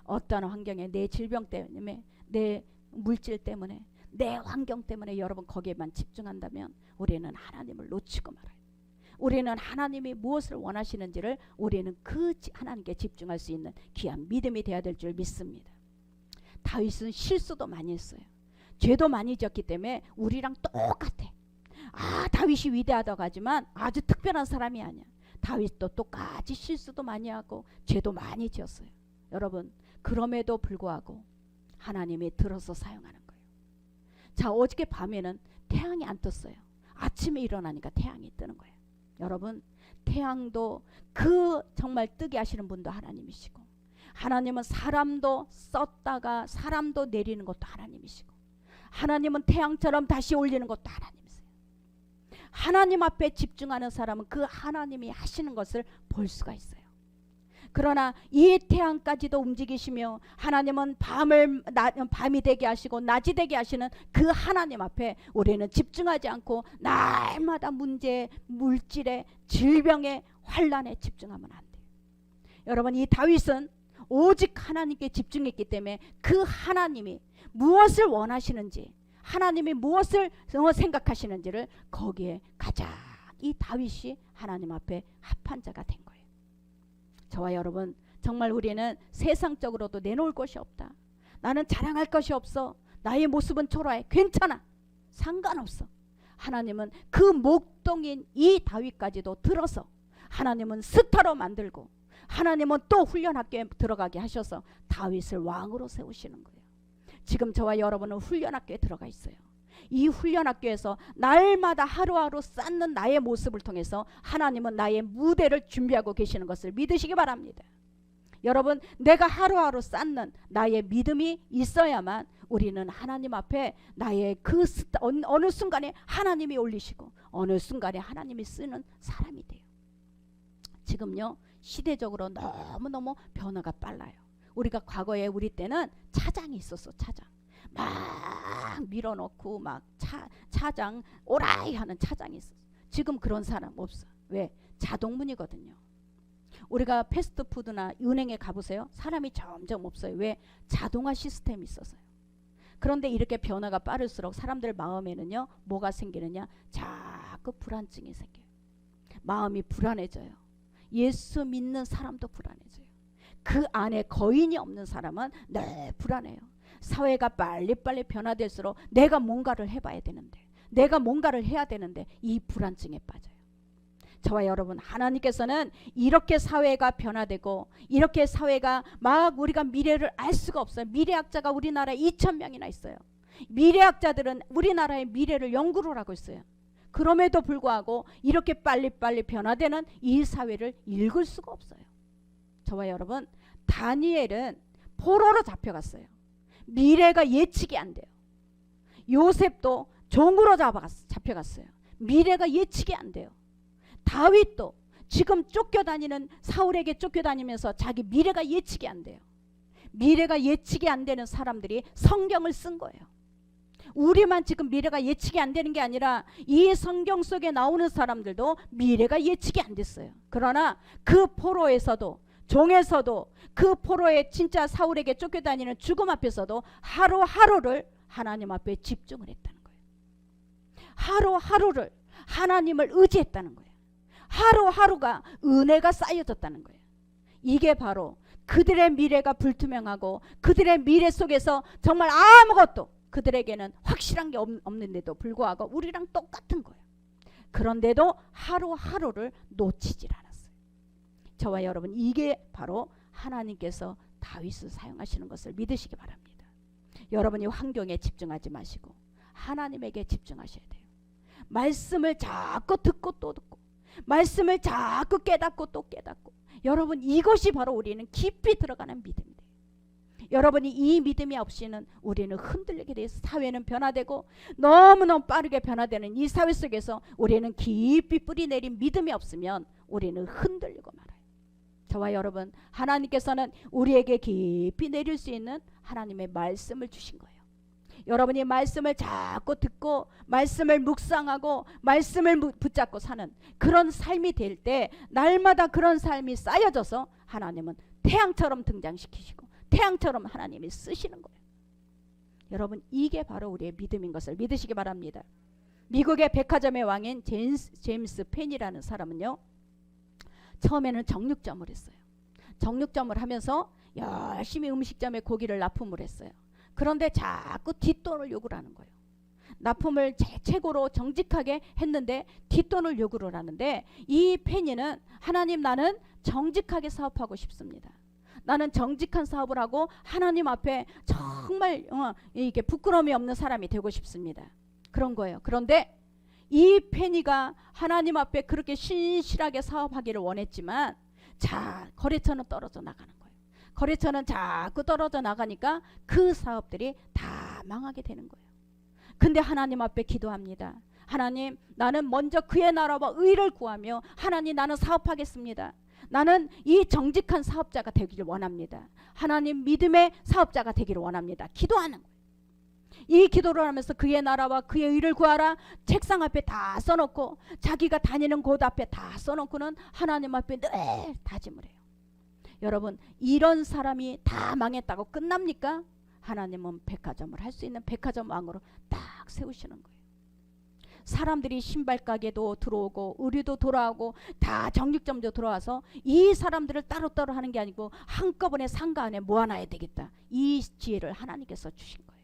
어떤 환경에, 내 질병 때문에, 내 물질 때문에, 내 환경 때문에 여러분 거기에만 집중한다면 우리는 하나님을 놓치고 말아요. 우리는 하나님이 무엇을 원하시는지를 우리는 그 하나님께 집중할 수 있는 귀한 믿음이 되어야 될 줄 믿습니다. 다윗은 실수도 많이 했어요. 죄도 많이 지었기 때문에 우리랑 똑같아. 다윗이 위대하다고 하지만 아주 특별한 사람이 아니야. 다윗도 똑같이 실수도 많이 하고 죄도 많이 지었어요. 여러분, 그럼에도 불구하고 하나님이 들어서 사용하는 거예요. 자, 어저께 밤에는 태양이 안 떴어요. 아침에 일어나니까 태양이 뜨는 거예요. 여러분, 태양도 그 정말 뜨게 하시는 분도 하나님이시고, 하나님은 사람도 썼다가 사람도 내리는 것도 하나님이시고, 하나님은 태양처럼 다시 올리는 것도 하나님이세요. 하나님 앞에 집중하는 사람은 그 하나님이 하시는 것을 볼 수가 있어요. 그러나 이 태양까지도 움직이시며 하나님은 밤이 되게 하시고 낮이 되게 하시는 그 하나님 앞에 우리는 집중하지 않고 날마다 문제, 물질에, 질병에, 환난에 집중하면 안 돼요. 여러분, 이 다윗은 오직 하나님께 집중했기 때문에 그 하나님이 무엇을 원하시는지, 하나님이 무엇을 생각하시는지를 거기에 가장 이 다윗이 하나님 앞에 합한 자가 된 거예요. 저와 여러분, 정말 우리는 세상적으로도 내놓을 것이 없다. 나는 자랑할 것이 없어. 나의 모습은 초라해. 괜찮아. 상관없어. 하나님은 그 목동인 이 다윗까지도 들어서 하나님은 스타로 만들고 하나님은 또 훈련학교에 들어가게 하셔서 다윗을 왕으로 세우시는 거예요. 지금 저와 여러분은 훈련학교에 들어가 있어요. 이 훈련학교에서 날마다 하루하루 쌓는 나의 모습을 통해서 하나님은 나의 무대를 준비하고 계시는 것을 믿으시기 바랍니다. 여러분, 내가 하루하루 쌓는 나의 믿음이 있어야만 우리는 하나님 앞에 나의 어느 순간에 하나님이 올리시고 어느 순간에 하나님이 쓰는 사람이 돼요. 지금요, 시대적으로 너무너무 변화가 빨라요. 우리가 과거에 우리 때는 차장이 있었어. 차장 막 밀어넣고 막 차장 오라이 하는 차장이 있었어. 지금 그런 사람 없어. 왜? 자동문이거든요. 우리가 패스트푸드나 은행에 가보세요. 사람이 점점 없어요. 왜? 자동화 시스템이 있어서요. 그런데 이렇게 변화가 빠를수록 사람들 마음에는요, 뭐가 생기느냐? 자꾸 불안증이 생겨요. 마음이 불안해져요. 예수 믿는 사람도 불안해져요. 그 안에 거인이 없는 사람은 늘 불안해요. 사회가 빨리빨리 변화될수록 내가 뭔가를 해봐야 되는데, 내가 뭔가를 해야 되는데 이 불안증에 빠져요. 저와 여러분, 하나님께서는 이렇게 사회가 변화되고 이렇게 사회가 막 우리가 미래를 알 수가 없어요. 미래학자가 우리나라에 2,000명이나 있어요. 미래학자들은 우리나라의 미래를 연구를 하고 있어요. 그럼에도 불구하고 이렇게 빨리빨리 변화되는 이 사회를 읽을 수가 없어요. 저와 여러분, 다니엘은 포로로 잡혀갔어요. 미래가 예측이 안 돼요. 요셉도 종으로 잡혀갔어요. 미래가 예측이 안 돼요. 다윗도 지금 쫓겨다니는 사울에게 쫓겨다니면서 자기 미래가 예측이 안 돼요. 미래가 예측이 안 되는 사람들이 성경을 쓴 거예요. 우리만 지금 미래가 예측이 안 되는 게 아니라 이 성경 속에 나오는 사람들도 미래가 예측이 안 됐어요. 그러나 그 포로에서도, 종에서도, 그 포로의 진짜 사울에게 쫓겨다니는 죽음 앞에서도 하루하루를 하나님 앞에 집중을 했다는 거예요. 하루하루를 하나님을 의지했다는 거예요. 하루하루가 은혜가 쌓여졌다는 거예요. 이게 바로 그들의 미래가 불투명하고 그들의 미래 속에서 정말 아무것도 그들에게는 확실한 게 없는데도 불구하고 우리랑 똑같은 거예요. 그런데도 하루하루를 놓치질 않았어요. 저와 여러분, 이게 바로 하나님께서 다윗을 사용하시는 것을 믿으시기 바랍니다. 여러분이 환경에 집중하지 마시고 하나님에게 집중하셔야 돼요. 말씀을 자꾸 듣고 또 듣고, 말씀을 자꾸 깨닫고 또 깨닫고, 여러분, 이것이 바로 우리는 깊이 들어가는 믿음이에요. 여러분이 이 믿음이 없이는 우리는 흔들리게 돼서 사회는 변화되고 너무너무 빠르게 변화되는 이 사회 속에서 우리는 깊이 뿌리 내린 믿음이 없으면 우리는 흔들리고 말아요. 저와 여러분, 하나님께서는 우리에게 깊이 내릴 수 있는 하나님의 말씀을 주신 거예요. 여러분이 말씀을 자꾸 듣고 말씀을 묵상하고 말씀을 붙잡고 사는 그런 삶이 될 때 날마다 그런 삶이 쌓여져서 하나님은 태양처럼 등장시키시고 태양처럼 하나님이 쓰시는 거예요. 여러분, 이게 바로 우리의 믿음인 것을 믿으시기 바랍니다. 미국의 백화점의 왕인 제임스 펜이라는 사람은요, 처음에는 정육점을 했어요. 정육점을 하면서 열심히 음식점에 고기를 납품을 했어요. 그런데 자꾸 뒷돈을 요구를 하는 거예요. 납품을 최고로 정직하게 했는데 뒷돈을 요구를 하는데, 이 펜이는 하나님, 나는 정직하게 사업하고 싶습니다. 나는 정직한 사업을 하고 하나님 앞에 정말 이게 부끄러움이 없는 사람이 되고 싶습니다. 그런 거예요. 그런데 이 페니가 하나님 앞에 그렇게 신실하게 사업하기를 원했지만, 자, 거래처는 떨어져 나가는 거예요. 거래처는 자꾸 떨어져 나가니까 그 사업들이 다 망하게 되는 거예요. 근데 하나님 앞에 기도합니다. 하나님, 나는 먼저 그의 나라와 의를 구하며 하나님, 나는 사업하겠습니다. 나는 이 정직한 사업자가 되기를 원합니다. 하나님, 믿음의 사업자가 되기를 원합니다. 기도하는 거예요. 이 기도를 하면서 그의 나라와 그의 의를 구하라 책상 앞에 다 써놓고, 자기가 다니는 곳 앞에 다 써놓고는 하나님 앞에 늘 다짐을 해요. 여러분, 이런 사람이 다 망했다고 끝납니까? 하나님은 백화점을 할 수 있는 백화점 왕으로 딱 세우시는 거예요. 사람들이 신발 가게도 들어오고 의류도 돌아오고 다 정육점도 들어와서 이 사람들을 따로따로 하는 게 아니고 한꺼번에 상가 안에 모아놔야 되겠다. 이 지혜를 하나님께서 주신 거예요.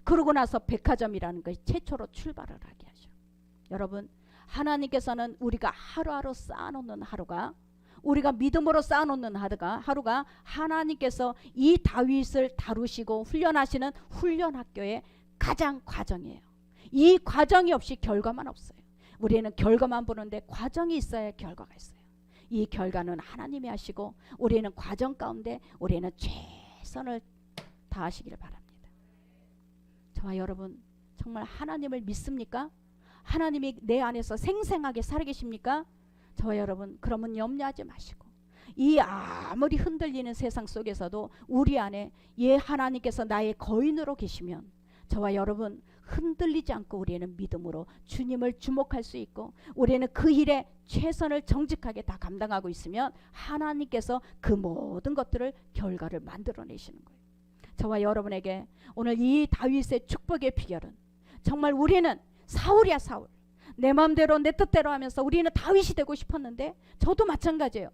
그러고 나서 백화점이라는 것이 최초로 출발을 하게 하죠. 여러분, 하나님께서는 우리가 하루하루 쌓아놓는 하루가, 우리가 믿음으로 쌓아놓는 하루가 하나님께서 이 다윗을 다루시고 훈련하시는 훈련 학교의 가장 과정이에요. 이 과정이 없이 결과만 없어요. 우리는 결과만 보는데 과정이 있어야 결과가 있어요. 이 결과는 하나님이 하시고 우리는 과정 가운데 우리는 최선을 다하시기를 바랍니다. 저와 여러분, 정말 하나님을 믿습니까? 하나님이 내 안에서 생생하게 살아계십니까? 저와 여러분, 그러면 염려하지 마시고, 이 아무리 흔들리는 세상 속에서도 우리 안에 하나님께서 나의 거인으로 계시면 저와 여러분 흔들리지 않고 우리는 믿음으로 주님을 주목할 수 있고, 우리는 그 일에 최선을 정직하게 다 감당하고 있으면 하나님께서 그 모든 것들을 결과를 만들어내시는 거예요. 저와 여러분에게 오늘 이 다윗의 축복의 비결은, 정말 우리는 사울이야 사울. 내 마음대로 내 뜻대로 하면서 우리는 다윗이 되고 싶었는데, 저도 마찬가지예요.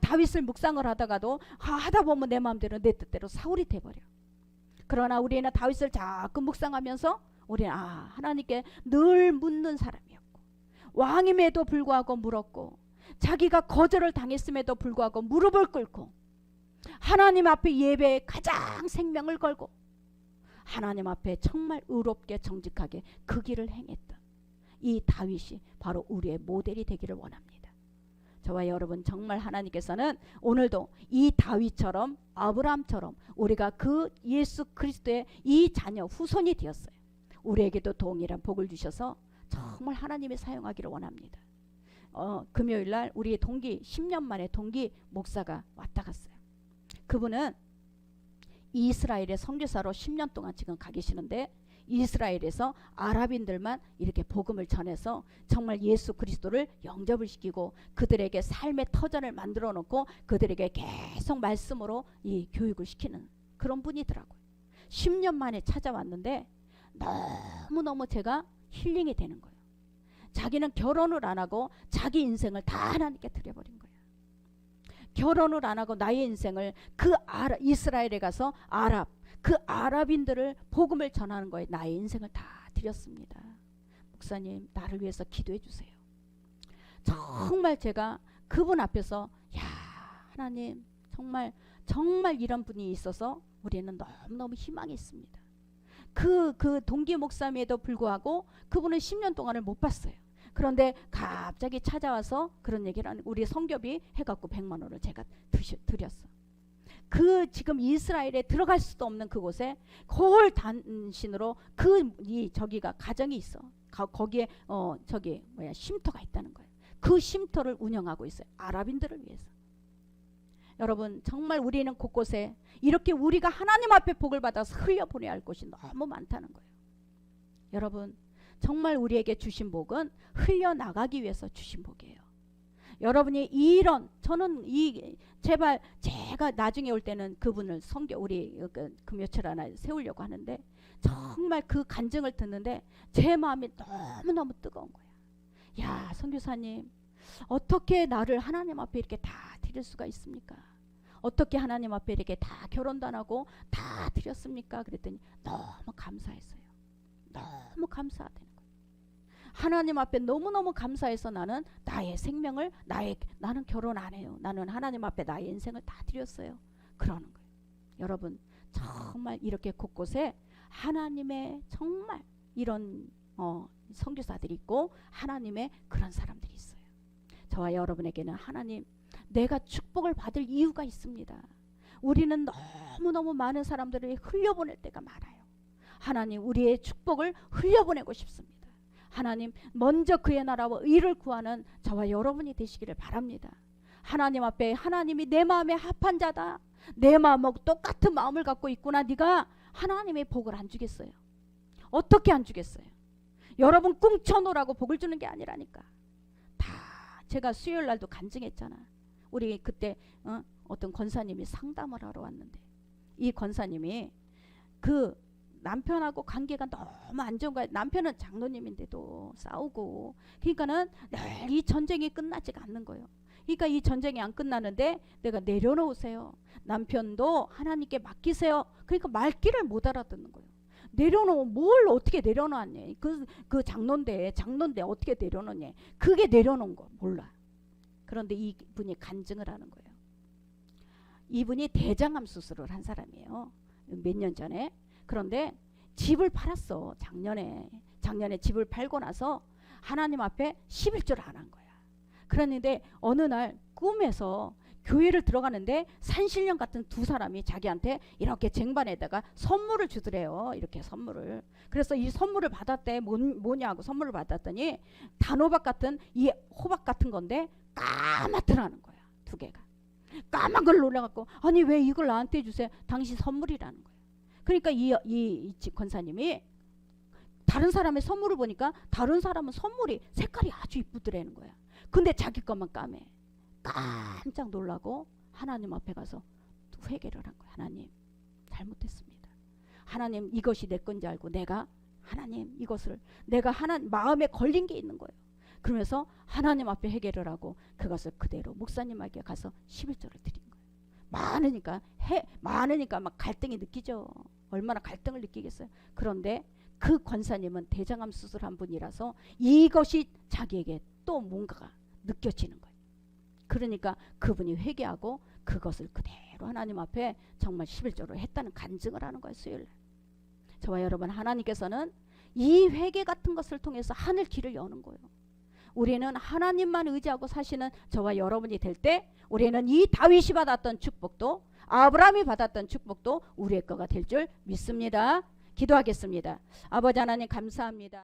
다윗을 묵상을 하다가도 하다 보면 내 마음대로 내 뜻대로 사울이 돼버려. 그러나 우리는 다윗을 자꾸 묵상하면서 우리는 하나님께 늘 묻는 사람이었고, 왕임에도 불구하고 물었고, 자기가 거절을 당했음에도 불구하고 무릎을 꿇고 하나님 앞에 예배에 가장 생명을 걸고 하나님 앞에 정말 의롭게 정직하게 그 길을 행했던 이 다윗이 바로 우리의 모델이 되기를 원합니다. 저와 여러분, 정말 하나님께서는 오늘도 이 다윗처럼, 아브라함처럼 우리가 그 예수 그리스도의 이 자녀 후손이 되었어요. 우리에게도 동일한 복을 주셔서 정말 하나님이 사용하기를 원합니다. 금요일날 우리 동기, 10년 만에 동기 목사가 왔다 갔어요. 그분은 이스라엘의 선교사로 10년 동안 지금 가 계시는데, 이스라엘에서 아랍인들만 이렇게 복음을 전해서 정말 예수 그리스도를 영접을 시키고 그들에게 삶의 터전을 만들어 놓고 그들에게 계속 말씀으로 이 교육을 시키는 그런 분이더라고요. 10년 만에 찾아왔는데 너무너무 제가 힐링이 되는 거예요. 자기는 결혼을 안 하고 자기 인생을 다 하나님께 드려버린 거예요. 결혼을 안 하고 나의 인생을 그 이스라엘에 가서 그 아랍인들을 복음을 전하는 거에 나의 인생을 다 드렸습니다. 목사님, 나를 위해서 기도해 주세요. 정말 제가 그분 앞에서, 하나님, 정말 이런 분이 있어서 우리는 너무너무 희망이 있습니다. 그 동기 목사임에도 불구하고 그분은 10년 동안을 못 봤어요. 그런데 갑자기 찾아와서 그런 얘기를 하는, 우리 성교비 해갖고 100만 원을 제가 드렸어. 지금 이스라엘에 들어갈 수도 없는 그곳에 거울 단신으로 저기가 가정이 있어. 거기에 쉼터가 있다는 거예요. 그 쉼터를 운영하고 있어요. 아랍인들을 위해서. 여러분 정말 우리는 곳곳에 이렇게 우리가 하나님 앞에 복을 받아서 흘려보내야 할 곳이 너무 많다는 거예요. 여러분 정말 우리에게 주신 복은 흘려나가기 위해서 주신 복이에요. 여러분이 이런 저는 제발 제가 나중에 올 때는 그분을 우리 금요철 하나 세우려고 하는데 정말 그 간증을 듣는데 제 마음이 너무너무 뜨거운 거야. 야 선교사님 어떻게 나를 하나님 앞에 이렇게 다 드릴 수가 있습니까? 어떻게 하나님 앞에 이렇게 다 결혼도 안 하고 다 드렸습니까? 그랬더니 너무 감사했어요. 너무 감사하다는 거예요. 하나님 앞에 너무너무 감사해서 나는 나의 생명을 나는 결혼 안 해요. 나는 하나님 앞에 나의 인생을 다 드렸어요. 그러는 거예요. 여러분 정말 이렇게 곳곳에 하나님의 정말 이런 선교사들이 있고 하나님의 그런 사람들이 있어요. 저와 여러분에게는 하나님 내가 축복을 받을 이유가 있습니다. 우리는 너무너무 많은 사람들을 흘려보낼 때가 많아요. 하나님 우리의 축복을 흘려보내고 싶습니다. 하나님 먼저 그의 나라와 의를 구하는 저와 여러분이 되시기를 바랍니다. 하나님 앞에 하나님이 내 마음에 합한 자다. 내 마음하고 똑같은 마음을 갖고 있구나. 네가 하나님의 복을 안 주겠어요. 어떻게 안 주겠어요? 여러분 꿍쳐놓으라고 복을 주는 게 아니라니까. 다 제가 수요일 날도 간증했잖아. 우리 그때 어떤 권사님이 상담을 하러 왔는데 이 권사님이 그 남편하고 관계가 너무 안 좋은 거야. 남편은 장로님인데도 싸우고 그러니까는 늘 이 전쟁이 끝나지가 않는 거예요. 그러니까 이 전쟁이 안 끝나는데 내가 내려놓으세요. 남편도 하나님께 맡기세요. 그러니까 말귀를 못 알아듣는 거예요. 내려놓으면 뭘 어떻게 내려놓았냐. 그 장로인데 어떻게 내려놓냐. 그게 내려놓은 거 몰라. 그런데 이분이 간증을 하는 거예요. 이분이 대장암 수술을 한 사람이에요. 몇 년 전에. 그런데 집을 팔았어. 작년에 집을 팔고 나서 하나님 앞에 11조를 안 한 거야. 그랬는데 어느 날 꿈에서 교회를 들어가는데 산신령 같은 두 사람이 자기한테 이렇게 쟁반에다가 선물을 주더래요. 이렇게 선물을. 그래서 이 선물을 받았대. 뭐냐고 선물을 받았더니 단호박 같은 이 호박 같은 건데 까맣더라는 거야. 두 개가. 까만 걸 놀라갖고 아니 왜 이걸 나한테 주세요. 당신 선물이라는 거야. 그러니까 이 권사님이 다른 사람의 선물을 보니까 다른 사람은 선물이 색깔이 아주 이쁘더라는 거야. 근데 자기 것만 까매. 깜짝 놀라고 하나님 앞에 가서 회개를 한 거야. 하나님 잘못했습니다. 하나님 이것이 내 건지 알고 내가 하나님 이것을 내가 하나님 마음에 걸린 게 있는 거예요. 그러면서 하나님 앞에 회개를 하고 그것을 그대로 목사님에게 가서 11조를 드린 거예요. 많으니까 막 갈등이 느끼죠. 얼마나 갈등을 느끼겠어요. 그런데 그 권사님은 대장암 수술한 분이라서 이것이 자기에게 또 뭔가가 느껴지는 거예요. 그러니까 그분이 회개하고 그것을 그대로 하나님 앞에 정말 11조를 했다는 간증을 하는 거예요. 수요일날. 저와 여러분 하나님께서는 이 회개 같은 것을 통해서 하늘 길을 여는 거예요. 우리는 하나님만 의지하고 사시는 저와 여러분이 될 때 우리는 이 다윗이 받았던 축복도 아브라함이 받았던 축복도 우리의 거가 될 줄 믿습니다. 기도하겠습니다. 아버지 하나님 감사합니다.